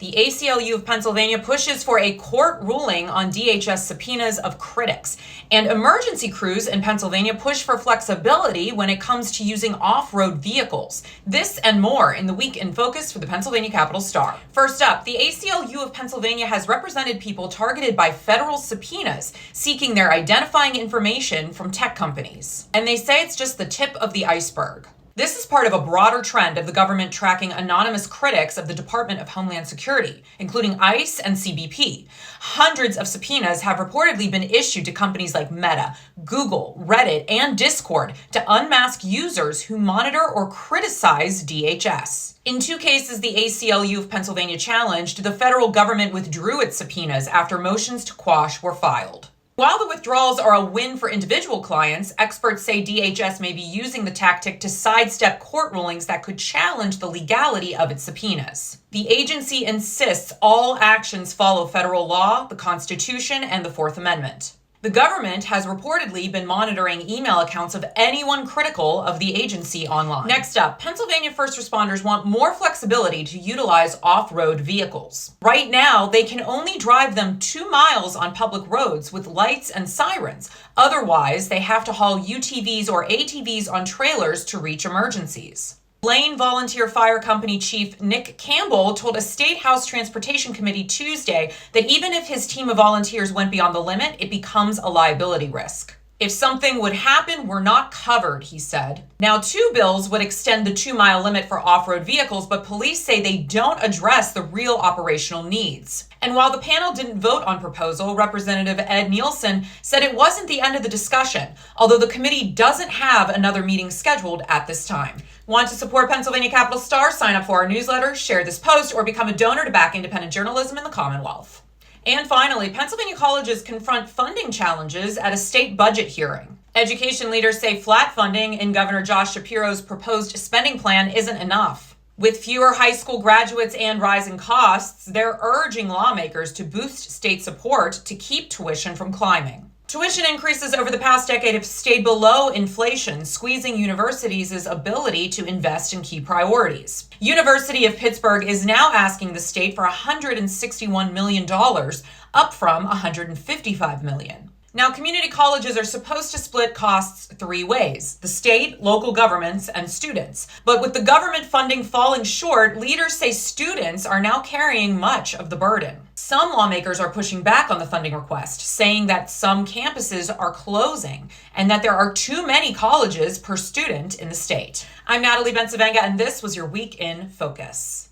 The ACLU of Pennsylvania pushes for a court ruling on DHS subpoenas of critics. And emergency crews in Pennsylvania push for flexibility when it comes to using off-road vehicles. This and more in the Week in Focus for the Pennsylvania Capital Star. First up, the ACLU of Pennsylvania has represented people targeted by federal subpoenas seeking their identifying information from tech companies. And they say it's just the tip of the iceberg. This is part of a broader trend of the government tracking anonymous critics of the Department of Homeland Security, including ICE and CBP. Hundreds of subpoenas have reportedly been issued to companies like Meta, Google, Reddit, and Discord to unmask users who monitor or criticize DHS. In 2 cases, the ACLU of Pennsylvania challenged, the federal government withdrew its subpoenas after motions to quash were filed. While the withdrawals are a win for individual clients, experts say DHS may be using the tactic to sidestep court rulings that could challenge the legality of its subpoenas. The agency insists all actions follow federal law, the Constitution, and the Fourth Amendment. The government has reportedly been monitoring email accounts of anyone critical of the agency online. Next up, Pennsylvania first responders want more flexibility to utilize off-road vehicles. Right now, they can only drive them 2 miles on public roads with lights and sirens. Otherwise, they have to haul UTVs or ATVs on trailers to reach emergencies. Blaine Volunteer Fire Company Chief Nick Campbell told a State House Transportation Committee Tuesday that even if his team of volunteers went beyond the limit, it becomes a liability risk. If something would happen, we're not covered, he said. Now, 2 bills would extend the 2-mile limit for off-road vehicles, but police say they don't address the real operational needs. And while the panel didn't vote on proposal, Representative Ed Nielsen said it wasn't the end of the discussion, although the committee doesn't have another meeting scheduled at this time. Want to support Pennsylvania Capital Star? Sign up for our newsletter, share this post, or become a donor to back independent journalism in the Commonwealth. And finally, Pennsylvania colleges confront funding challenges at a state budget hearing. Education leaders say flat funding in Governor Josh Shapiro's proposed spending plan isn't enough. With fewer high school graduates and rising costs, they're urging lawmakers to boost state support to keep tuition from climbing. Tuition increases over the past decade have stayed below inflation, squeezing universities' ability to invest in key priorities. University of Pittsburgh is now asking the state for $161 million, up from $155 million. Now, community colleges are supposed to split costs 3 ways: the state, local governments, and students. But with the government funding falling short, leaders say students are now carrying much of the burden. Some lawmakers are pushing back on the funding request, saying that some campuses are closing and that there are too many colleges per student in the state. I'm Natalie Bencivenga, and this was your Week in Focus.